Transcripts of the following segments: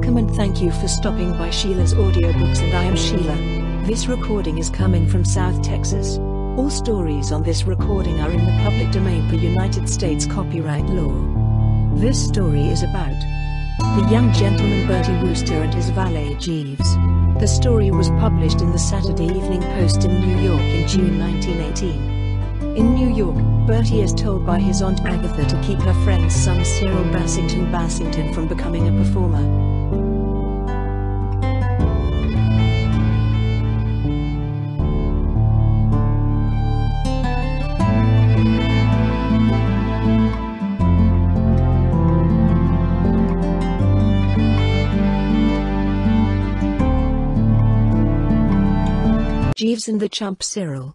Welcome and thank you for stopping by Sheila's Audiobooks, and I am Sheila. This recording is coming from South Texas. All stories on this recording are in the public domain per United States copyright law. This story is about the young gentleman Bertie Wooster and his valet Jeeves. The story was published in the Saturday Evening Post in New York in June 1918. In New York, Bertie is told by his Aunt Agatha to keep her friend's son Cyril Bassington-Bassington from becoming a performer. Jeeves and the Chump Cyril.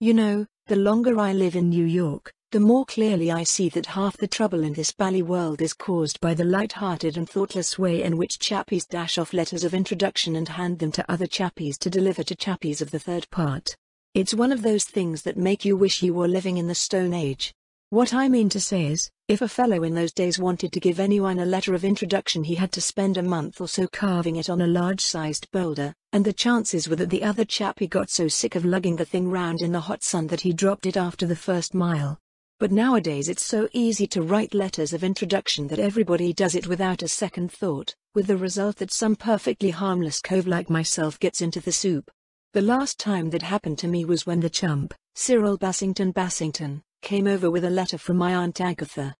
You know, the longer I live in New York, the more clearly I see that half the trouble in this bally world is caused by the light-hearted and thoughtless way in which chappies dash off letters of introduction and hand them to other chappies to deliver to chappies of the third part. It's one of those things that make you wish you were living in the Stone Age. What I mean to say is, if a fellow in those days wanted to give anyone a letter of introduction, he had to spend a month or so carving it on a large-sized boulder, and the chances were that the other chappie got so sick of lugging the thing round in the hot sun that he dropped it after the first mile. But nowadays it's so easy to write letters of introduction that everybody does it without a second thought, with the result that some perfectly harmless cove like myself gets into the soup. The last time that happened to me was when the chump, Cyril Bassington-Bassington, came over with a letter from my Aunt Agatha.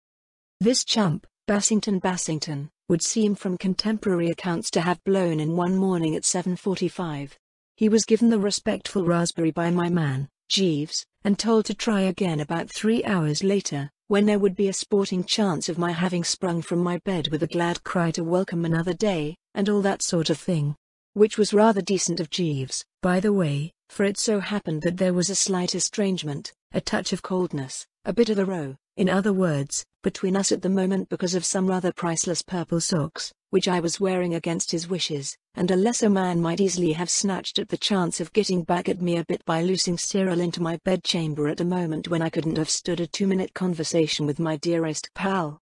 This chump, Bassington-Bassington, would seem from contemporary accounts to have blown in one morning at 7:45. He was given the respectful raspberry by my man, Jeeves, and told to try again about 3 hours later, when there would be a sporting chance of my having sprung from my bed with a glad cry to welcome another day, and all that sort of thing. Which was rather decent of Jeeves, by the way, for it so happened that there was a slight estrangement, a touch of coldness, a bit of a row, in other words, between us at the moment because of some rather priceless purple socks, which I was wearing against his wishes, and a lesser man might easily have snatched at the chance of getting back at me a bit by loosing Cyril into my bedchamber at a moment when I couldn't have stood a 2-minute conversation with my dearest pal.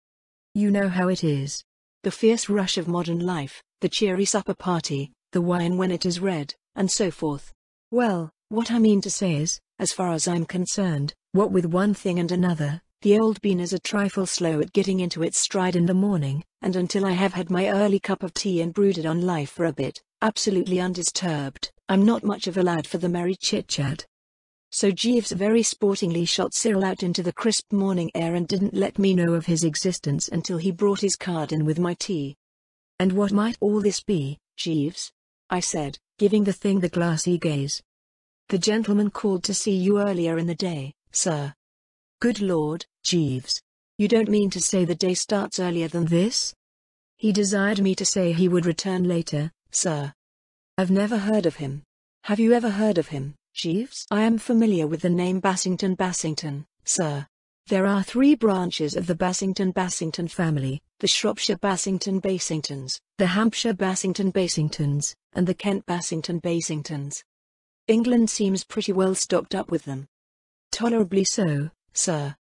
You know how it is. The fierce rush of modern life, the cheery supper party, the wine when it is red, and so forth. Well, what I mean to say is, as far as I'm concerned, what with one thing and another, the old bean is a trifle slow at getting into its stride in the morning, and until I have had my early cup of tea and brooded on life for a bit, absolutely undisturbed, I'm not much of a lad for the merry chit-chat. So Jeeves very sportingly shot Cyril out into the crisp morning air and didn't let me know of his existence until he brought his card in with my tea. And what might all this be, Jeeves? I said, giving the thing the glassy gaze. The gentleman called to see you earlier in the day, sir. Good Lord, Jeeves. You don't mean to say the day starts earlier than this? He desired me to say he would return later, sir. I've never heard of him. Have you ever heard of him, Jeeves? I am familiar with the name Bassington-Bassington, sir. There are 3 branches of the Bassington-Bassington family, the Shropshire Bassington-Bassingtons, the Hampshire Bassington-Bassingtons, and the Kent Bassington-Bassingtons. England seems pretty well stocked up with them. Tolerably so, sir.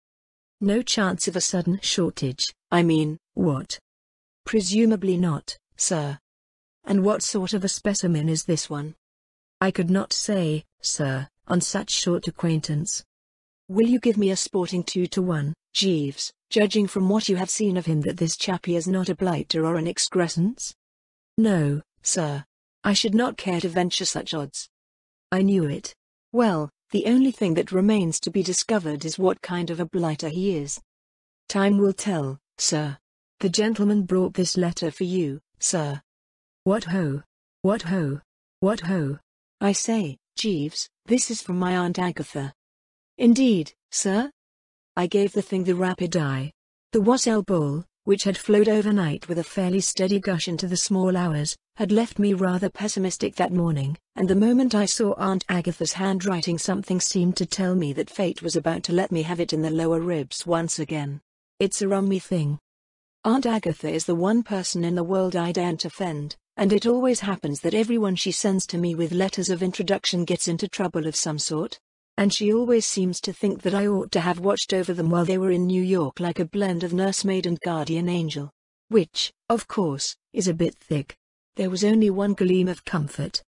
No chance of a sudden shortage, I mean, what? Presumably not, sir. And what sort of a specimen is this one? I could not say, sir, on such short acquaintance. Will you give me a sporting 2-to-1, Jeeves, judging from what you have seen of him that this chappie is not a blighter or an excrescence? No, sir. I should not care to venture such odds. I knew it. Well, the only thing that remains to be discovered is what kind of a blighter he is. Time will tell, sir. The gentleman brought this letter for you, sir. What ho! What ho! What ho! I say, Jeeves, this is from my Aunt Agatha. Indeed, sir? I gave the thing the rapid eye. The wassail bowl, which had flowed overnight with a fairly steady gush into the small hours, had left me rather pessimistic that morning, and the moment I saw Aunt Agatha's handwriting something seemed to tell me that fate was about to let me have it in the lower ribs once again. It's a rummy thing. Aunt Agatha is the one person in the world I daren't offend, and it always happens that everyone she sends to me with letters of introduction gets into trouble of some sort. And she always seems to think that I ought to have watched over them while they were in New York like a blend of nursemaid and guardian angel. which, of course, is a bit thick. There was only one gleam of comfort.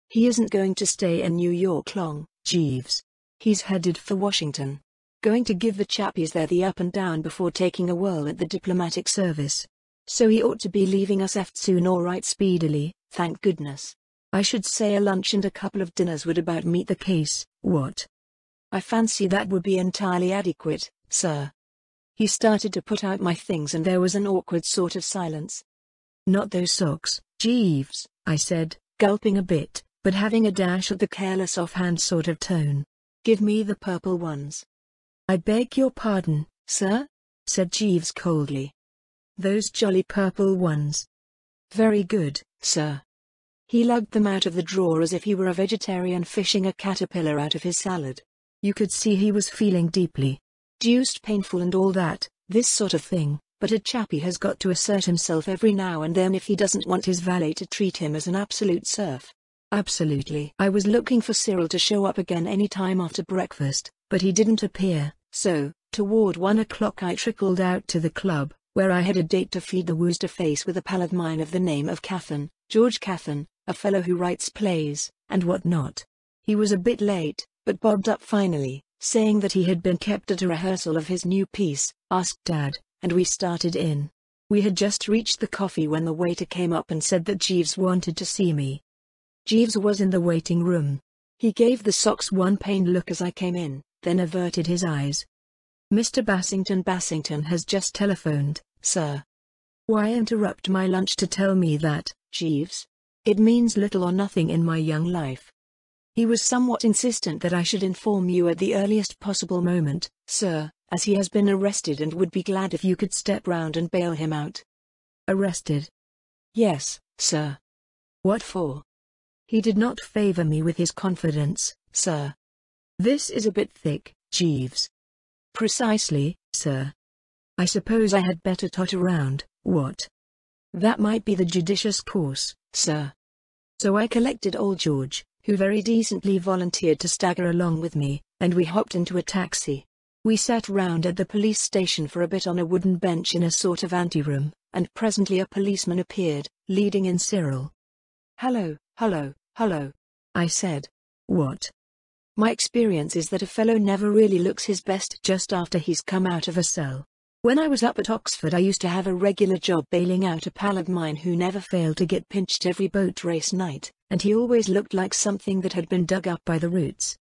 He isn't going to stay in New York long, Jeeves. He's headed for Washington. Going to give the chappies there the up and down before taking a whirl at the diplomatic service. So he ought to be leaving us eft soon, all right, speedily, thank goodness. I should say a lunch and a couple of dinners would about meet the case, what? I fancy that would be entirely adequate, sir. He started to put out my things and there was an awkward sort of silence. Not those socks, Jeeves, I said, gulping a bit, but having a dash at the careless offhand sort of tone. Give me the purple ones. I beg your pardon, sir? Said Jeeves coldly. Those jolly purple ones. Very good, sir. He lugged them out of the drawer as if he were a vegetarian fishing a caterpillar out of his salad. You could see he was feeling deeply. Deuced painful and all that, this sort of thing, but a chappie has got to assert himself every now and then if he doesn't want his valet to treat him as an absolute serf. Absolutely. I was looking for Cyril to show up again any time after breakfast, but he didn't appear, so, toward 1 o'clock I trickled out to the club, where I had a date to feed the Wooster face with a pal of mine of the name of Cathan, George Cathan, a fellow who writes plays, and whatnot. He was a bit late, but bobbed up finally, saying that he had been kept at a rehearsal of his new piece, Ask Dad, and we started in. We had just reached the coffee when the waiter came up and said that Jeeves wanted to see me. Jeeves was in the waiting room. He gave the socks one pained look as I came in, then averted his eyes. Mr. Bassington-Bassington has just telephoned, sir. Why interrupt my lunch to tell me that, Jeeves? It means little or nothing in my young life. He was somewhat insistent that I should inform you at the earliest possible moment, sir, as he has been arrested and would be glad if you could step round and bail him out. Arrested? Yes, sir. What for? He did not favor me with his confidence, sir. This is a bit thick, Jeeves. Precisely, sir. I suppose I had better tot around, what? That might be the judicious course, sir. So I collected old George, who very decently volunteered to stagger along with me, and we hopped into a taxi. We sat round at the police station for a bit on a wooden bench in a sort of anteroom, and presently a policeman appeared, leading in Cyril. Hello, I said. What? My experience is that a fellow never really looks his best just after he's come out of a cell. When I was up at Oxford I used to have a regular job bailing out a pal of mine who never failed to get pinched every boat race night, and he always looked like something that had been dug up by the roots.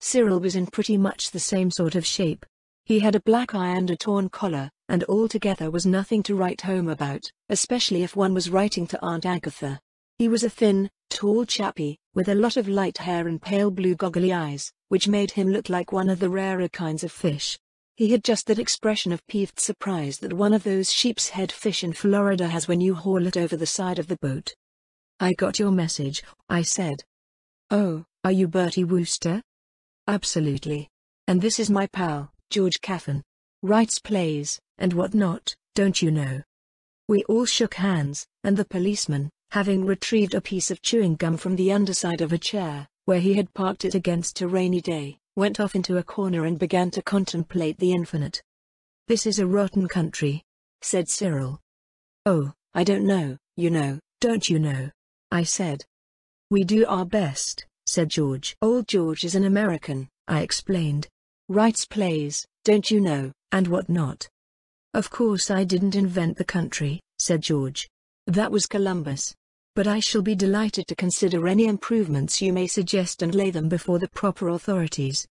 Cyril was in pretty much the same sort of shape. He had a black eye and a torn collar, and altogether was nothing to write home about, especially if one was writing to Aunt Agatha. He was a thin, tall chappie, with a lot of light hair and pale blue goggly eyes, which made him look like one of the rarer kinds of fish. He had just that expression of peeved surprise that one of those sheep's head fish in Florida has when you haul it over the side of the boat. I got your message, I said. Oh, are you Bertie Wooster? Absolutely. And this is my pal, George Cathan. Writes plays, and whatnot, don't you know? We all shook hands, and the policeman, having retrieved a piece of chewing gum from the underside of a chair, where he had parked it against a rainy day, went off into a corner and began to contemplate the infinite. This is a rotten country, said Cyril. Oh, I don't know, you know, don't you know? I said. We do our best, said George. Old George is an American, I explained. Writes plays, don't you know, and whatnot. Of course I didn't invent the country, said George. That was Columbus. But I shall be delighted to consider any improvements you may suggest and lay them before the proper authorities.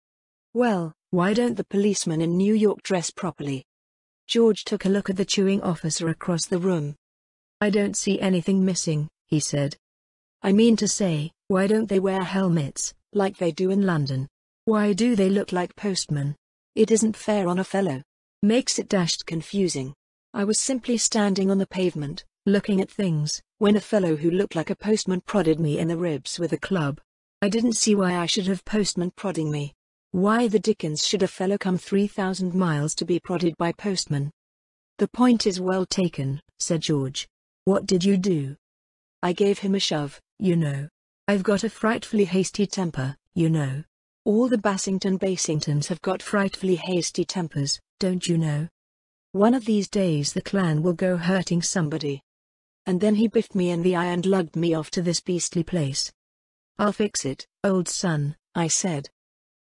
Well, why don't the policemen in New York dress properly? George took a look at the chewing officer across the room. I don't see anything missing, he said. I mean to say, why don't they wear helmets, like they do in London? Why do they look like postmen? It isn't fair on a fellow. Makes it dashed confusing. I was simply standing on the pavement, looking at things, when a fellow who looked like a postman prodded me in the ribs with a club. I didn't see why I should have postmen prodding me. Why the dickens should a fellow come 3,000 miles to be prodded by postmen? The point is well taken, said George. What did you do? I gave him a shove, you know. I've got a frightfully hasty temper, you know. All the Bassington-Bassingtons have got frightfully hasty tempers, don't you know? One of these days the clan will go hurting somebody. And then he biffed me in the eye and lugged me off to this beastly place. I'll fix it, old son, I said.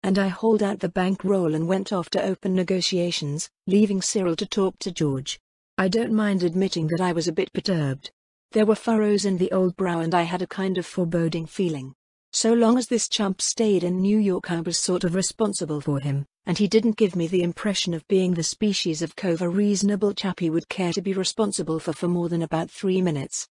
And I hauled out the bankroll and went off to open negotiations, leaving Cyril to talk to George. I don't mind admitting that I was a bit perturbed. There were furrows in the old brow and I had a kind of foreboding feeling. So long as this chump stayed in New York I was sort of responsible for him, and he didn't give me the impression of being the species of cove a reasonable chap he would care to be responsible for more than about 3 minutes.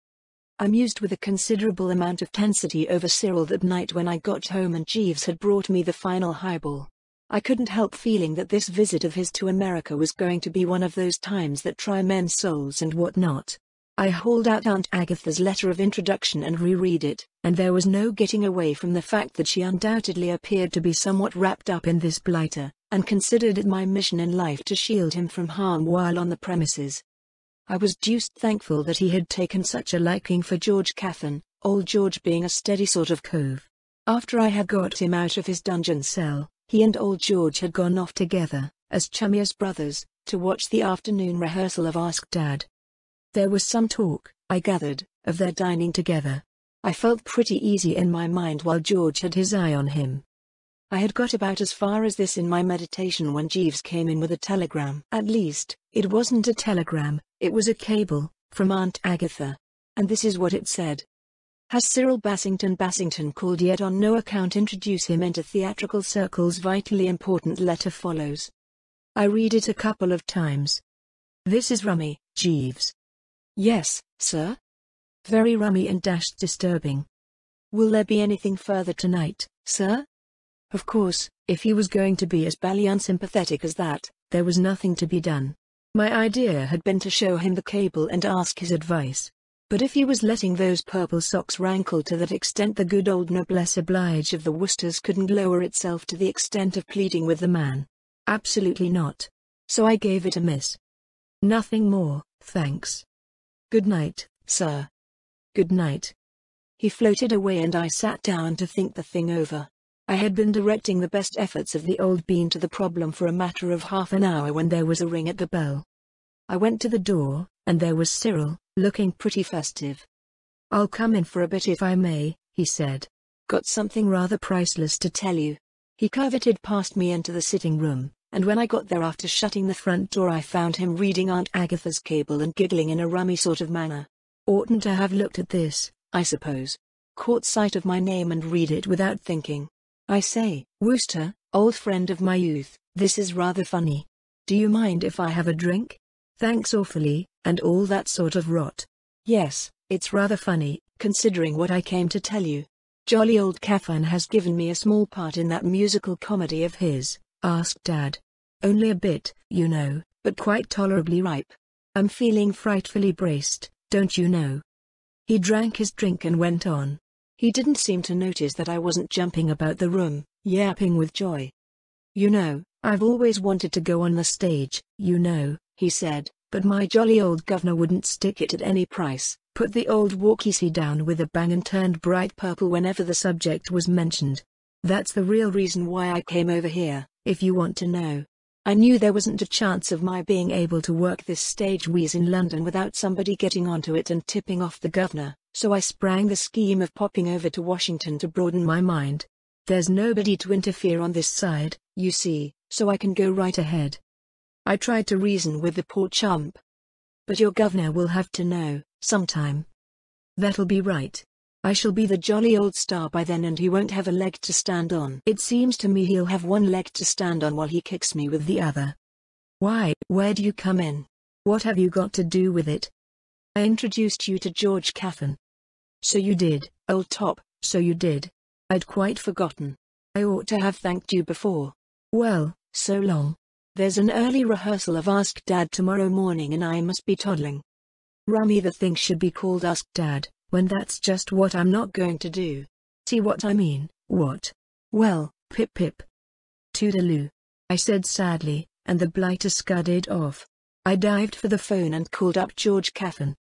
I mused with a considerable amount of tensity over Cyril that night when I got home and Jeeves had brought me the final highball. I couldn't help feeling that this visit of his to America was going to be one of those times that try men's souls and whatnot. I hauled out Aunt Agatha's letter of introduction and reread it, and there was no getting away from the fact that she undoubtedly appeared to be somewhat wrapped up in this blighter, and considered it my mission in life to shield him from harm while on the premises. I was deuced thankful that he had taken such a liking for George Caffin, old George being a steady sort of cove. After I had got him out of his dungeon cell, he and old George had gone off together, as chummy as brothers, to watch the afternoon rehearsal of Ask Dad. There was some talk, I gathered, of their dining together. I felt pretty easy in my mind while George had his eye on him. I had got about as far as this in my meditation when Jeeves came in with a telegram. At least, it wasn't a telegram, it was a cable, from Aunt Agatha. And this is what it said. Has Cyril Bassington-Bassington called yet? On no account introduce him into theatrical circles. Vitally important letter follows. I read it a couple of times. This is rummy, Jeeves. Yes, sir? Very rummy and disturbing. Will there be anything further tonight, sir? Of course, if he was going to be as bally unsympathetic as that, there was nothing to be done. My idea had been to show him the cable and ask his advice. But if he was letting those purple socks rankle to that extent, the good old noblesse oblige of the Worcesters couldn't lower itself to the extent of pleading with the man. Absolutely not. So I gave it a miss. Nothing more, thanks. Good night, sir. Good night. He floated away and I sat down to think the thing over. I had been directing the best efforts of the old bean to the problem for a matter of half an hour when there was a ring at the bell. I went to the door, and there was Cyril, looking pretty festive. I'll come in for a bit if I may, he said. Got something rather priceless to tell you. He curveted past me into the sitting room, and when I got there after shutting the front door I found him reading Aunt Agatha's cable and giggling in a rummy sort of manner. Oughtn't to have looked at this, I suppose. Caught sight of my name and read it without thinking. I say, Wooster, old friend of my youth, this is rather funny. Do you mind if I have a drink? Thanks awfully, and all that sort of rot. Yes, it's rather funny, considering what I came to tell you. Jolly old Caffin has given me a small part in that musical comedy of his, Ask Dad. Only a bit, you know, but quite tolerably ripe. I'm feeling frightfully braced, don't you know. He drank his drink and went on. He didn't seem to notice that I wasn't jumping about the room, yapping with joy. You know, I've always wanted to go on the stage, you know, he said, but my jolly old governor wouldn't stick it at any price, put the old walkie down with a bang and turned bright purple whenever the subject was mentioned. That's the real reason why I came over here, if you want to know. I knew there wasn't a chance of my being able to work this stage wheeze in London without somebody getting onto it and tipping off the governor, so I sprang the scheme of popping over to Washington to broaden my mind. There's nobody to interfere on this side, you see, so I can go right ahead. I tried to reason with the poor chump. But your governor will have to know, sometime. That'll be right. I shall be the jolly old star by then and he won't have a leg to stand on. It seems to me he'll have one leg to stand on while he kicks me with the other. Why, where do you come in? What have you got to do with it? I introduced you to George Caffin. So you did, old top, so you did. I'd quite forgotten. I ought to have thanked you before. Well, so long. There's an early rehearsal of Ask Dad tomorrow morning and I must be toddling. Rummy the thing should be called Ask Dad, when that's just what I'm not going to do. See what I mean? What? Well, pip pip. Toodaloo, I said sadly, and the blighter scudded off. I dived for the phone and called up George Caffin.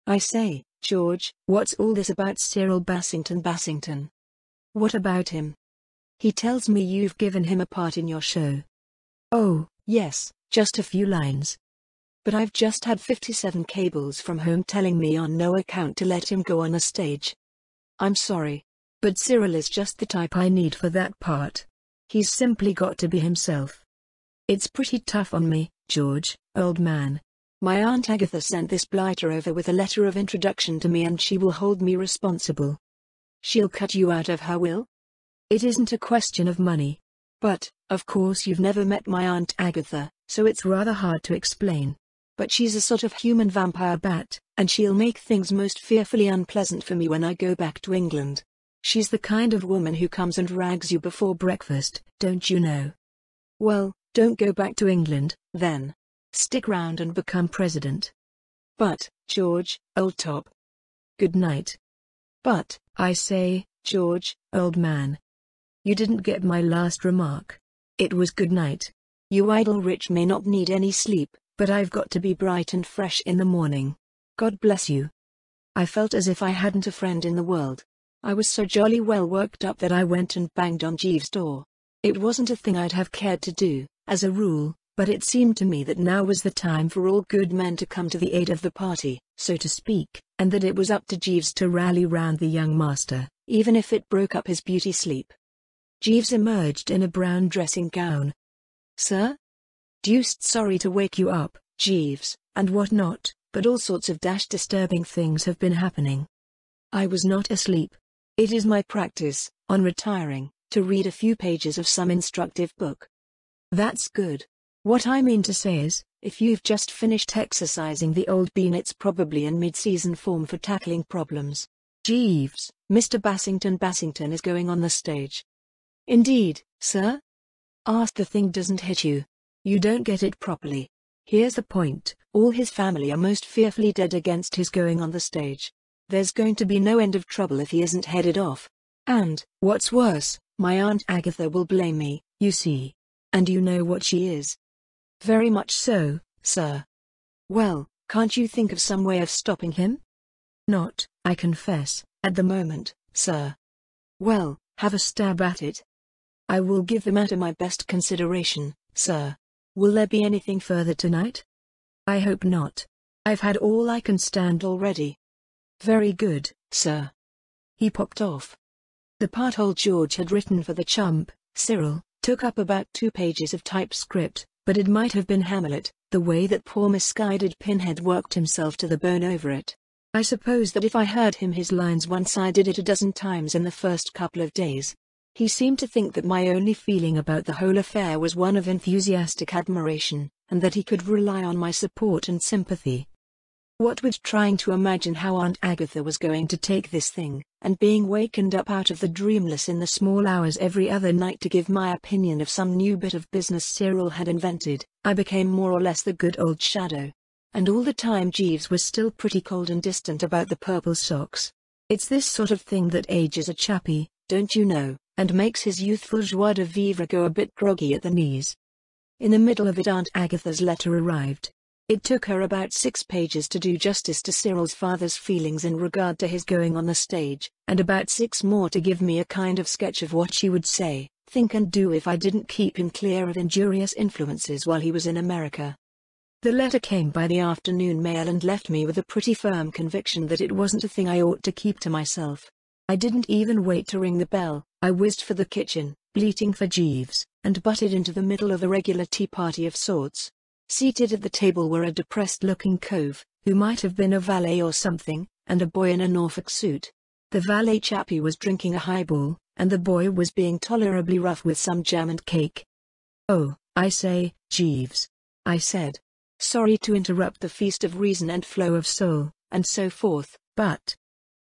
I say, George, what's all this about Cyril Bassington-Bassington? What about him? He tells me you've given him a part in your show. Oh, yes, just a few lines. But I've just had 57 cables from home telling me on no account to let him go on a stage. I'm sorry. But Cyril is just the type I need for that part. He's simply got to be himself. It's pretty tough on me, George, old man. My Aunt Agatha sent this blighter over with a letter of introduction to me, and she will hold me responsible. She'll cut you out of her will? It isn't a question of money. But, of course, you've never met my Aunt Agatha, so it's rather hard to explain. But she's a sort of human vampire bat, and she'll make things most fearfully unpleasant for me when I go back to England. She's the kind of woman who comes and rags you before breakfast, don't you know? Well, don't go back to England, then. Stick round and become president. But, George, old top. Good night. But, I say, George, old man. You didn't get my last remark. It was good night. You idle rich may not need any sleep, but I've got to be bright and fresh in the morning. God bless you. I felt as if I hadn't a friend in the world. I was so jolly well worked up that I went and banged on Jeeves' door. It wasn't a thing I'd have cared to do, as a rule, but it seemed to me that now was the time for all good men to come to the aid of the party, so to speak, and that it was up to Jeeves to rally round the young master, even if it broke up his beauty sleep. Jeeves emerged in a brown dressing gown. Sir? Deuced sorry to wake you up, Jeeves, and what not, but all sorts of disturbing things have been happening. I was not asleep. It is my practice, on retiring, to read a few pages of some instructive book. That's good. What I mean to say is, if you've just finished exercising the old bean, it's probably in mid-season form for tackling problems. Jeeves, Mr. Bassington-Bassington is going on the stage. Indeed, sir? Ask the thing doesn't hit you. You don't get it properly. Here's the point, all his family are most fearfully dead against his going on the stage. There's going to be no end of trouble if he isn't headed off. And, what's worse, my Aunt Agatha will blame me, you see. And you know what she is. Very much so, sir. Well, can't you think of some way of stopping him? Not, I confess, at the moment, sir. Well, have a stab at it. I will give the matter my best consideration, sir. Will there be anything further tonight? I hope not. I've had all I can stand already. Very good, sir. He popped off. The part old George had written for the Chump, Cyril, took up about 2 pages of typescript, but it might have been Hamlet, the way that poor misguided Pinhead worked himself to the bone over it. I suppose that if I heard him his lines once, I did it a dozen times in the first couple of days. He seemed to think that my only feeling about the whole affair was one of enthusiastic admiration, and that he could rely on my support and sympathy. What with trying to imagine how Aunt Agatha was going to take this thing, and being wakened up out of the dreamless in the small hours every other night to give my opinion of some new bit of business Cyril had invented, I became more or less the good old shadow. And all the time Jeeves was still pretty cold and distant about the purple socks. It's this sort of thing that ages a chappie, don't you know, and makes his youthful joie de vivre go a bit groggy at the knees. In the middle of it Aunt Agatha's letter arrived. It took her about 6 pages to do justice to Cyril's father's feelings in regard to his going on the stage, and about 6 more to give me a kind of sketch of what she would say, think and do if I didn't keep him clear of injurious influences while he was in America. The letter came by the afternoon mail and left me with a pretty firm conviction that it wasn't a thing I ought to keep to myself. I didn't even wait to ring the bell. I whizzed for the kitchen, bleating for Jeeves, and butted into the middle of a regular tea party of sorts. Seated at the table were a depressed-looking cove, who might have been a valet or something, and a boy in a Norfolk suit. The valet chappie was drinking a highball, and the boy was being tolerably rough with some jam and cake. "Oh, I say, Jeeves," I said. "Sorry to interrupt the feast of reason and flow of soul, and so forth, but..."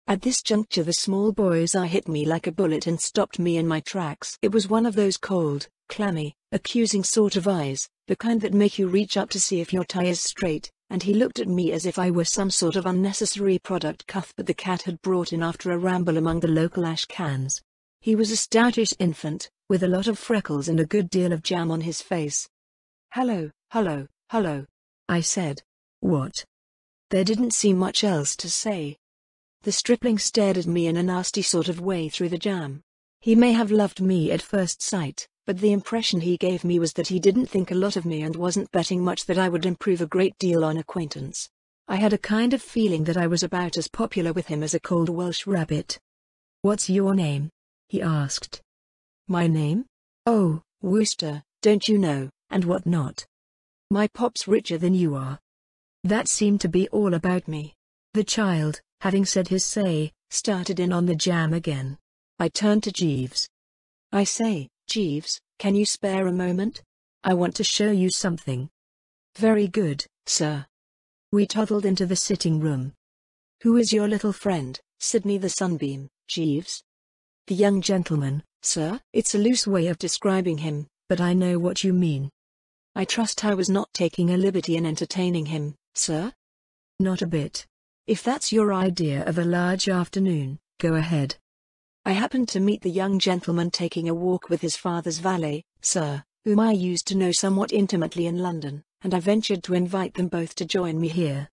At this juncture the small boy's eye hit me like a bullet and stopped me in my tracks. It was one of those cold, clammy, accusing sort of eyes, the kind that make you reach up to see if your tie is straight, and he looked at me as if I were some sort of unnecessary product Cuthbert the cat had brought in after a ramble among the local ash cans. He was a stoutish infant, with a lot of freckles and a good deal of jam on his face. "Hello, hello, hello," I said. "What?" There didn't seem much else to say. The stripling stared at me in a nasty sort of way through the jam. He may have loved me at first sight, but the impression he gave me was that he didn't think a lot of me and wasn't betting much that I would improve a great deal on acquaintance. I had a kind of feeling that I was about as popular with him as a cold Welsh rabbit. "What's your name?" he asked. "My name? Oh, Wooster, don't you know, and what not. My pop's richer than you are." That seemed to be all about me. The child, having said his say, started in on the jam again. I turned to Jeeves. "I say, Jeeves, can you spare a moment? I want to show you something." "Very good, sir." We toddled into the sitting room. "Who is your little friend, Sydney the Sunbeam, Jeeves?" "The young gentleman, sir." "It's a loose way of describing him, but I know what you mean." "I trust I was not taking a liberty in entertaining him, sir?" "Not a bit. If that's your idea of a large afternoon, go ahead." "I happened to meet the young gentleman taking a walk with his father's valet, sir, whom I used to know somewhat intimately in London, and I ventured to invite them both to join me here."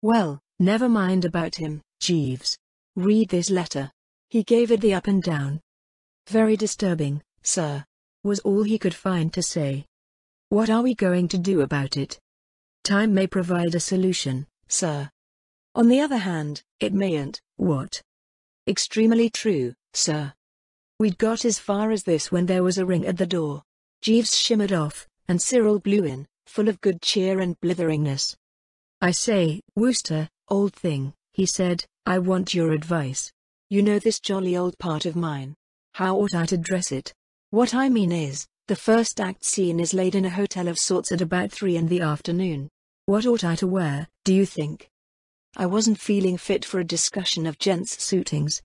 "Well, never mind about him, Jeeves. Read this letter." He gave it the up and down. "Very disturbing, sir," was all he could find to say. "What are we going to do about it?" "Time may provide a solution, sir. On the other hand, it mayn't." "What?" "Extremely true, sir." We'd got as far as this when there was a ring at the door. Jeeves shimmered off, and Cyril blew in, full of good cheer and blitheringness. "I say, Wooster, old thing," he said, "I want your advice. You know this jolly old part of mine. How ought I to dress it? What I mean is, the first act scene is laid in a hotel of sorts at about 3 in the afternoon. What ought I to wear, do you think?" I wasn't feeling fit for a discussion of gents' suitings.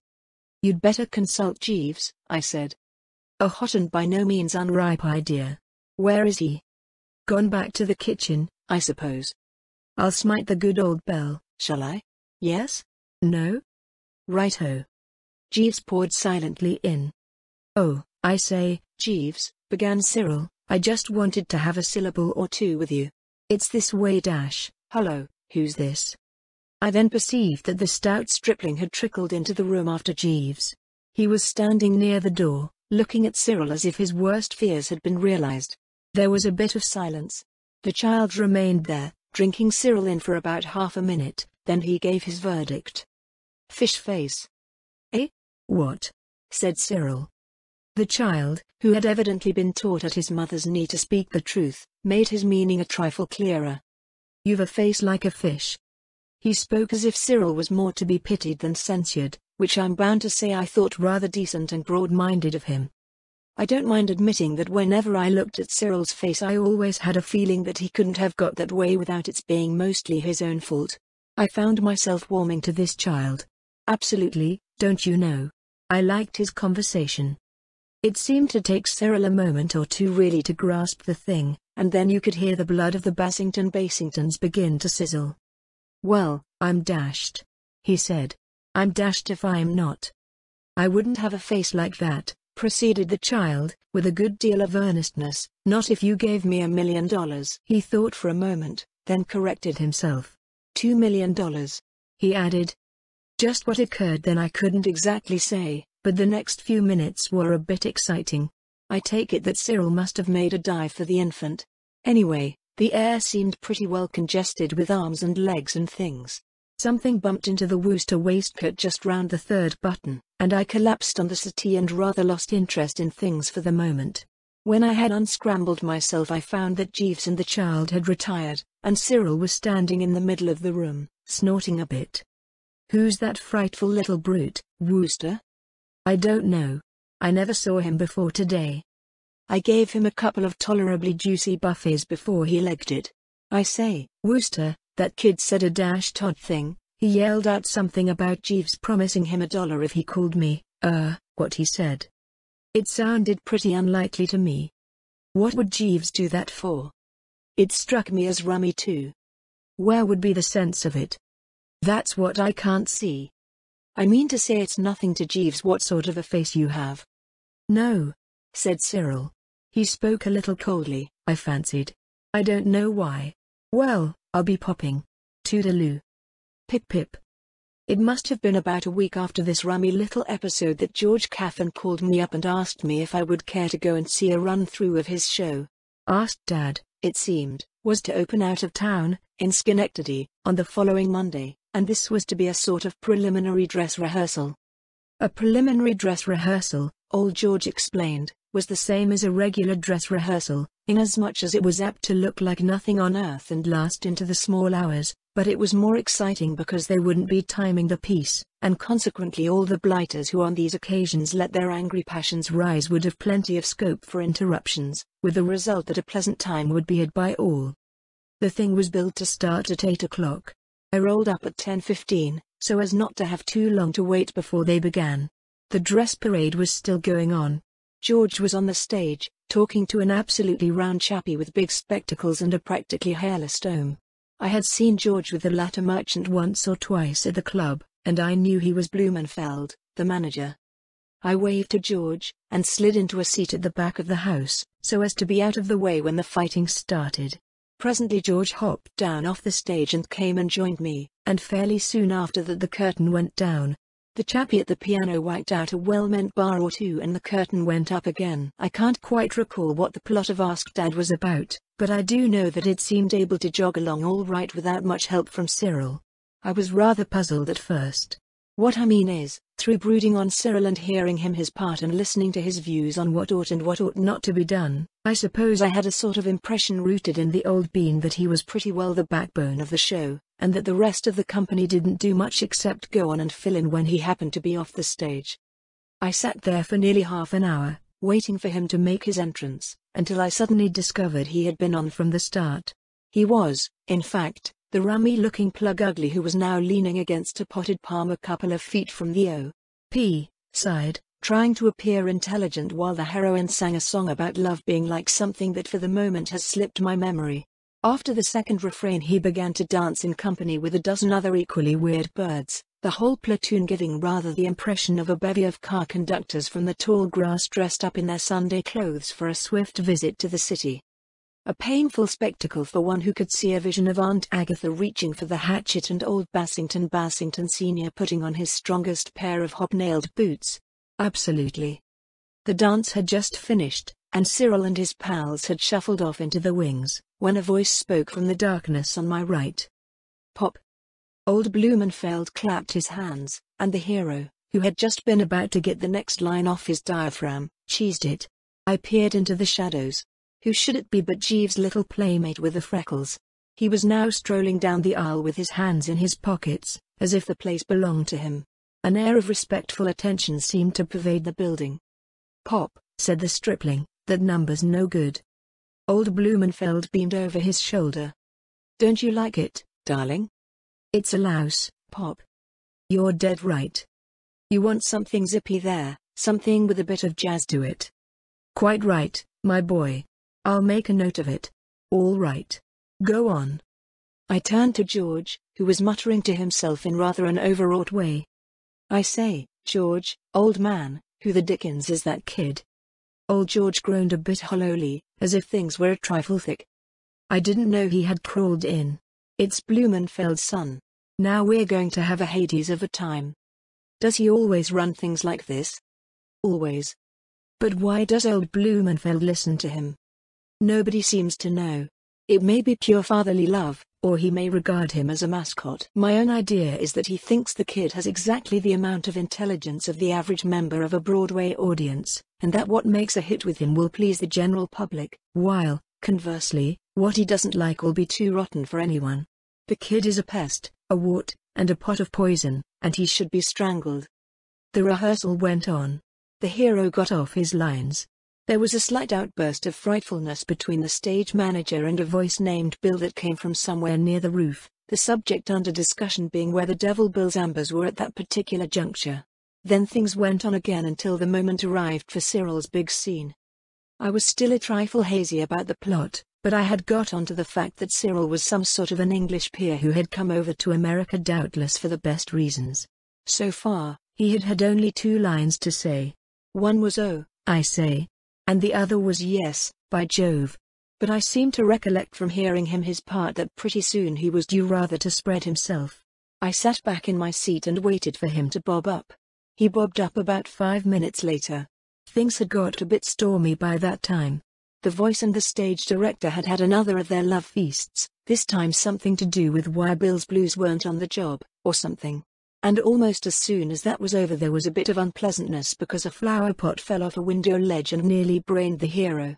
"You'd better consult Jeeves," I said. "A hot and by no means unripe idea. Where is he?" "Gone back to the kitchen, I suppose." "I'll smite the good old bell, shall I? Yes? No? Right-ho." Jeeves poured silently in. "Oh, I say, Jeeves," began Cyril, "I just wanted to have a syllable or two with you. It's this way dash." "Hullo, who's this?" I then perceived that the stout stripling had trickled into the room after Jeeves. He was standing near the door, looking at Cyril as if his worst fears had been realized. There was a bit of silence. The child remained there, drinking Cyril in for about half a minute, then he gave his verdict. "Fish face." "Eh? What?" said Cyril. The child, who had evidently been taught at his mother's knee to speak the truth, made his meaning a trifle clearer. "You've a face like a fish." He spoke as if Cyril was more to be pitied than censured, which I'm bound to say I thought rather decent and broad-minded of him. I don't mind admitting that whenever I looked at Cyril's face I always had a feeling that he couldn't have got that way without its being mostly his own fault. I found myself warming to this child. Absolutely, don't you know. I liked his conversation. It seemed to take Cyril a moment or two really to grasp the thing, and then you could hear the blood of the Bassington-Bassingtons begin to sizzle. "Well, I'm dashed," he said. "I'm dashed if I'm not." "I wouldn't have a face like that," proceeded the child, with a good deal of earnestness, "not if you gave me $1 million. He thought for a moment, then corrected himself. $2 million, he added. Just what occurred then I couldn't exactly say, but the next few minutes were a bit exciting. I take it that Cyril must have made a dive for the infant. Anyway, the air seemed pretty well congested with arms and legs and things. Something bumped into the Wooster waistcoat just round the third button, and I collapsed on the settee and rather lost interest in things for the moment. When I had unscrambled myself I found that Jeeves and the child had retired, and Cyril was standing in the middle of the room, snorting a bit. "Who's that frightful little brute, Wooster?" "I don't know. I never saw him before today. I gave him a couple of tolerably juicy buffets before he legged it. I say, Wooster, that kid said a dashed odd thing. He yelled out something about Jeeves promising him $1 if he called me, what he said. It sounded pretty unlikely to me. What would Jeeves do that for? It struck me as rummy too. Where would be the sense of it? That's what I can't see. I mean to say it's nothing to Jeeves what sort of a face you have." "No," said Cyril. He spoke a little coldly, I fancied. "I don't know why. Well, I'll be popping. Toodaloo." "Pip pip." It must have been about a week after this rummy little episode that George Caffin called me up and asked me if I would care to go and see a run-through of his show. Asked Dad, it seemed, was to open out of town, in Schenectady, on the following Monday, and this was to be a sort of preliminary dress rehearsal. A preliminary dress rehearsal, old George explained, was the same as a regular dress rehearsal, inasmuch as it was apt to look like nothing on earth and last into the small hours, but it was more exciting because they wouldn't be timing the piece, and consequently all the blighters who on these occasions let their angry passions rise would have plenty of scope for interruptions, with the result that a pleasant time would be had by all. The thing was billed to start at 8 o'clock. I rolled up at 10:15, so as not to have too long to wait before they began. The dress parade was still going on. George was on the stage, talking to an absolutely round chappie with big spectacles and a practically hairless dome. I had seen George with the latter merchant once or twice at the club, and I knew he was Blumenfeld, the manager. I waved to George, and slid into a seat at the back of the house, so as to be out of the way when the fighting started. Presently George hopped down off the stage and came and joined me, and fairly soon after that the curtain went down. The chappie at the piano whacked out a well-meant bar or two and the curtain went up again. I can't quite recall what the plot of Ask Dad was about, but I do know that it seemed able to jog along all right without much help from Cyril. I was rather puzzled at first. What I mean is, through brooding on Cyril and hearing him his part and listening to his views on what ought and what ought not to be done, I suppose I had a sort of impression rooted in the old bean that he was pretty well the backbone of the show, and that the rest of the company didn't do much except go on and fill in when he happened to be off the stage. I sat there for nearly half an hour, waiting for him to make his entrance, until I suddenly discovered he had been on from the start. He was, in fact, the rummy-looking plug ugly who was now leaning against a potted palm a couple of feet from the O.P. side, trying to appear intelligent while the heroine sang a song about love being like something that for the moment has slipped my memory. After the second refrain he began to dance in company with a dozen other equally weird birds, the whole platoon giving rather the impression of a bevy of car conductors from the tall grass dressed up in their Sunday clothes for a swift visit to the city. A painful spectacle for one who could see a vision of Aunt Agatha reaching for the hatchet and old Bassington-Bassington Sr. putting on his strongest pair of hobnailed boots. Absolutely. The dance had just finished, and Cyril and his pals had shuffled off into the wings, when a voice spoke from the darkness on my right. Pop. Old Blumenfeld clapped his hands, and the hero, who had just been about to get the next line off his diaphragm, cheesed it. I peered into the shadows. Who should it be but Jeeves' little playmate with the freckles? He was now strolling down the aisle with his hands in his pockets, as if the place belonged to him. An air of respectful attention seemed to pervade the building. Pop, said the stripling, that number's no good. Old Blumenfeld beamed over his shoulder. Don't you like it, darling? It's a louse, Pop. You're dead right. You want something zippy there, something with a bit of jazz to it. Quite right, my boy. I'll make a note of it. All right. Go on. I turned to George, who was muttering to himself in rather an overwrought way. I say, George, old man, who the dickens is that kid? Old George groaned a bit hollowly, as if things were a trifle thick. I didn't know he had crawled in. It's Blumenfeld's son. Now we're going to have a Hades of a time. Does he always run things like this? Always. But why does old Blumenfeld listen to him? Nobody seems to know. It may be pure fatherly love, or he may regard him as a mascot. My own idea is that he thinks the kid has exactly the amount of intelligence of the average member of a Broadway audience, and that what makes a hit with him will please the general public, while, conversely, what he doesn't like will be too rotten for anyone. The kid is a pest, a wart, and a pot of poison, and he should be strangled. The rehearsal went on. The hero got off his lines. There was a slight outburst of frightfulness between the stage manager and a voice named Bill that came from somewhere near the roof, the subject under discussion being where the Devil Bill's ambers were at that particular juncture. Then things went on again until the moment arrived for Cyril's big scene. I was still a trifle hazy about the plot, but I had got onto the fact that Cyril was some sort of an English peer who had come over to America doubtless for the best reasons. So far, he had had only 2 lines to say. One was "Oh, I say," and the other was "Yes, by Jove." But I seem to recollect from hearing him his part that pretty soon he was due rather to spread himself. I sat back in my seat and waited for him to bob up. He bobbed up about 5 minutes later. Things had got a bit stormy by that time. The voice and the stage director had had another of their love feasts, this time something to do with why Bill's blues weren't on the job, or something. And almost as soon as that was over there was a bit of unpleasantness because a flower pot fell off a window ledge and nearly brained the hero.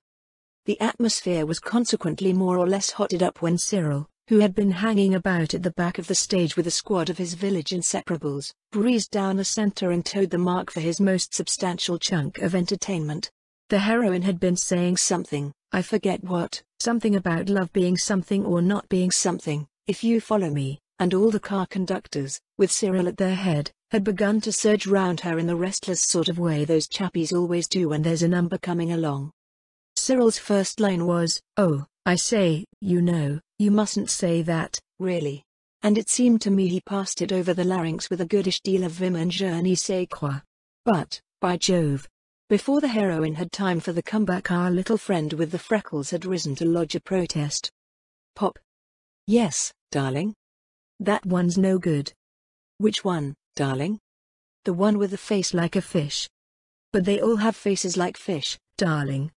The atmosphere was consequently more or less hotted up when Cyril, who had been hanging about at the back of the stage with a squad of his village inseparables, breezed down the center and towed the mark for his most substantial chunk of entertainment. The heroine had been saying something, I forget what, something about love being something or not being something, if you follow me, and all the car conductors, with Cyril at their head, had begun to surge round her in the restless sort of way those chappies always do when there's a number coming along. Cyril's first line was, "Oh, I say, you know, you mustn't say that, really." And it seemed to me he passed it over the larynx with a goodish deal of vim and je ne sais quoi. But, by Jove! Before the heroine had time for the comeback, our little friend with the freckles had risen to lodge a protest. Pop. Yes, darling. That one's no good. Which one, darling? The one with the face like a fish. But they all have faces like fish, darling.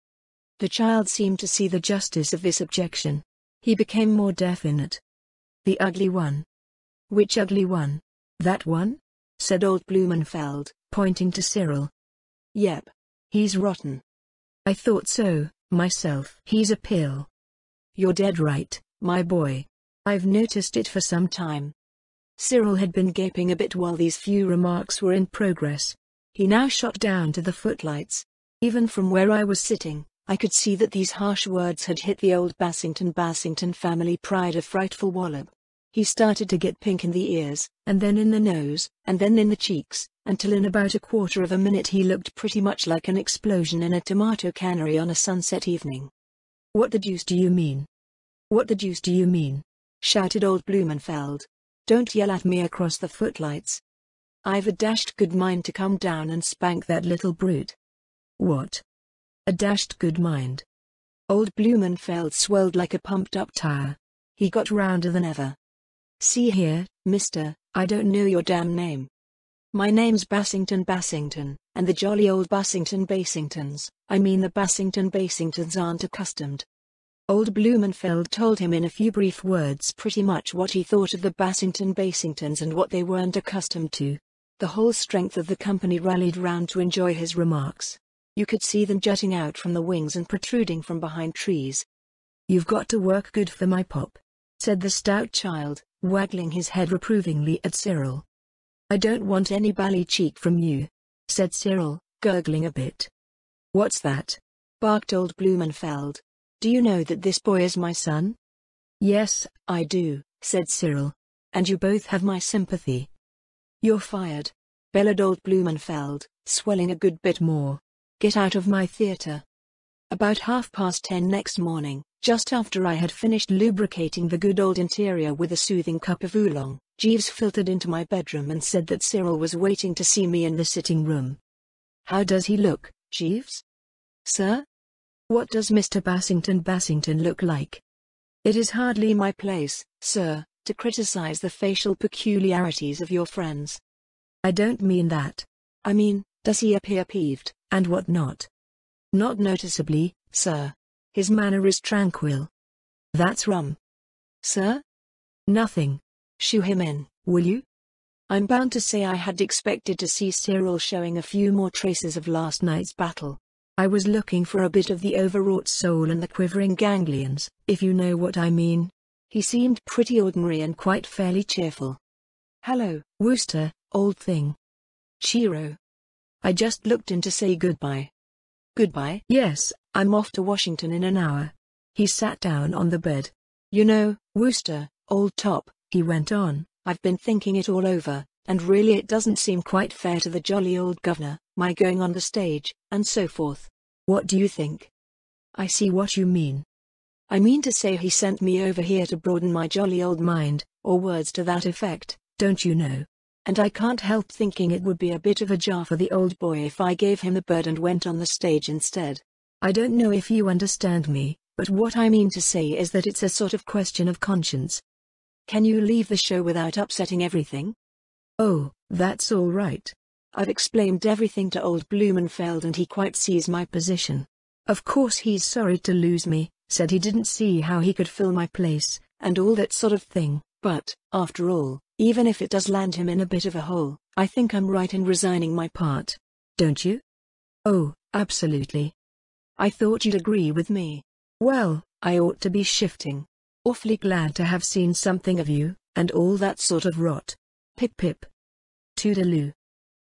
The child seemed to see the justice of this objection. He became more definite. The ugly one. Which ugly one? That one? Said old Blumenfeld, pointing to Cyril. Yep. He's rotten. I thought so, myself. He's a pill. You're dead right, my boy. I've noticed it for some time. Cyril had been gaping a bit while these few remarks were in progress. He now shot down to the footlights. Even from where I was sitting, I could see that these harsh words had hit the old Bassington-Bassington family pride a frightful wallop. He started to get pink in the ears, and then in the nose, and then in the cheeks, until in about a quarter of a minute he looked pretty much like an explosion in a tomato cannery on a sunset evening. What the deuce do you mean? What the deuce do you mean? Shouted old Blumenfeld. Don't yell at me across the footlights. I've a dashed good mind to come down and spank that little brute. What? A dashed good mind. Old Blumenfeld swelled like a pumped-up tire. He got rounder than ever. See here, mister, I don't know your damn name. My name's Bassington-Bassington, and the jolly old Bassington-Bassingtons, I mean the Bassington-Bassingtons aren't accustomed. Old Blumenfeld told him in a few brief words pretty much what he thought of the Bassington-Bassingtons and what they weren't accustomed to. The whole strength of the company rallied round to enjoy his remarks. You could see them jutting out from the wings and protruding from behind trees. You've got to work good for my pop, said the stout child, waggling his head reprovingly at Cyril. I don't want any bally cheek from you, said Cyril, gurgling a bit. What's that? Barked old Blumenfeld. Do you know that this boy is my son? Yes, I do, said Cyril. And you both have my sympathy. You're fired, bellowed old Blumenfeld, swelling a good bit more. Get out of my theatre. About 10:30 next morning, just after I had finished lubricating the good old interior with a soothing cup of oolong, Jeeves filtered into my bedroom and said that Cyril was waiting to see me in the sitting room. How does he look, Jeeves? Sir? What does Mr. Bassington-Bassington look like? It is hardly my place, sir, to criticize the facial peculiarities of your friends. I don't mean that. I mean, does he appear peeved, and what not? Not noticeably, sir. His manner is tranquil. That's rum. Sir? Nothing. Shoo him in, will you? I'm bound to say I had expected to see Cyril showing a few more traces of last night's battle. I was looking for a bit of the overwrought soul and the quivering ganglions, if you know what I mean. He seemed pretty ordinary and quite fairly cheerful. Hello, Wooster, old thing. Cheero. I just looked in to say goodbye. Goodbye? Yes, I'm off to Washington in an hour. He sat down on the bed. You know, Wooster, old top, he went on, I've been thinking it all over, and really it doesn't seem quite fair to the jolly old governor, my going on the stage, and so forth. What do you think? I see what you mean. I mean to say he sent me over here to broaden my jolly old mind, or words to that effect, don't you know? And I can't help thinking it would be a bit of a jar for the old boy if I gave him the bird and went on the stage instead. I don't know if you understand me, but what I mean to say is that it's a sort of question of conscience. Can you leave the show without upsetting everything? Oh, that's all right. I've explained everything to old Blumenfeld and he quite sees my position. Of course he's sorry to lose me, said he didn't see how he could fill my place, and all that sort of thing, but, after all, even if it does land him in a bit of a hole, I think I'm right in resigning my part. Don't you? Oh, absolutely. I thought you'd agree with me. Well, I ought to be shifting. Awfully glad to have seen something of you, and all that sort of rot. Pip pip. Toodaloo.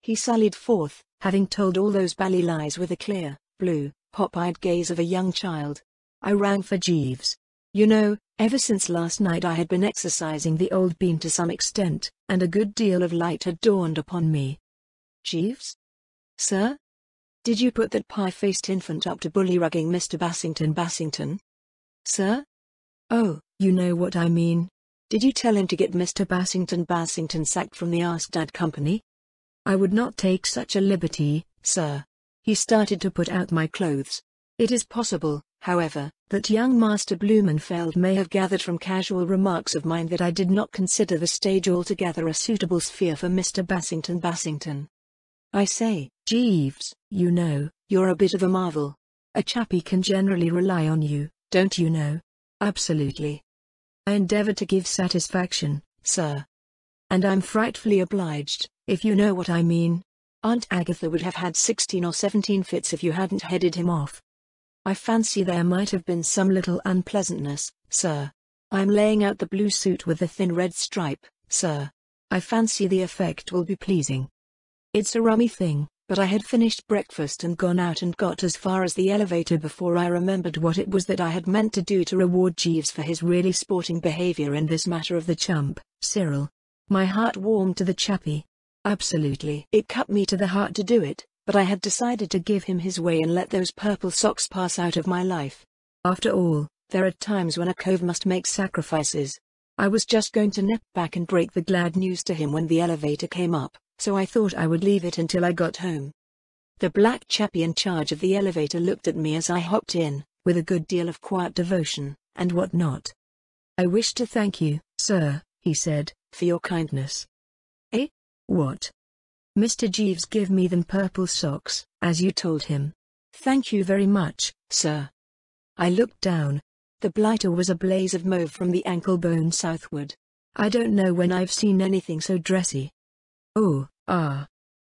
He sallied forth, having told all those bally lies with a clear, blue, pop-eyed gaze of a young child. I rang for Jeeves. You know, ever since last night I had been exercising the old bean to some extent, and a good deal of light had dawned upon me. Jeeves? Sir? Did you put that pie-faced infant up to bullyragging Mr. Bassington-Bassington? Sir? Oh, you know what I mean. Did you tell him to get Mr. Bassington-Bassington sacked from the Ask Dad company? I would not take such a liberty, sir. He started to put out my clothes. It is possible, however, that young Master Blumenfeld may have gathered from casual remarks of mine that I did not consider the stage altogether a suitable sphere for Mr. Bassington-Bassington. I say, Jeeves, you know, you're a bit of a marvel. A chappie can generally rely on you, don't you know? Absolutely. I endeavour to give satisfaction, sir. And I'm frightfully obliged, if you know what I mean. Aunt Agatha would have had 16 or 17 fits if you hadn't headed him off. I fancy there might have been some little unpleasantness, sir. I'm laying out the blue suit with the thin red stripe, sir. I fancy the effect will be pleasing. It's a rummy thing, but I had finished breakfast and gone out and got as far as the elevator before I remembered what it was that I had meant to do to reward Jeeves for his really sporting behavior in this matter of the chump, Cyril. My heart warmed to the chappie. Absolutely. It cut me to the heart to do it, but I had decided to give him his way and let those purple socks pass out of my life. After all, there are times when a cove must make sacrifices. I was just going to nip back and break the glad news to him when the elevator came up, so I thought I would leave it until I got home. The black chappie in charge of the elevator looked at me as I hopped in, with a good deal of quiet devotion, and what not. I wish to thank you, sir, he said, for your kindness. Eh? What? Mr. Jeeves give me them purple socks, as you told him. Thank you very much, sir. I looked down. The blighter was a blaze of mauve from the ankle bone southward. I don't know when I've seen anything so dressy. Oh,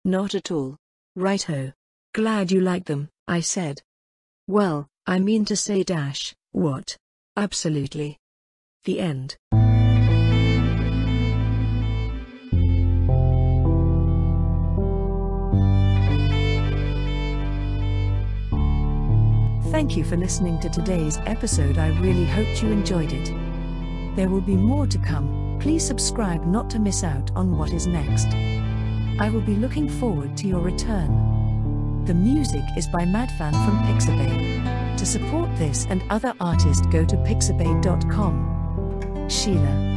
not at all. Righto. Glad you like them, I said. Well, I mean to say what? Absolutely. The end. Thank you for listening to today's episode. I really hoped you enjoyed it. There will be more to come. Please subscribe not to miss out on what is next. I will be looking forward to your return. The music is by Madfan from Pixabay. To support this and other artists, go to pixabay.com. Sheila.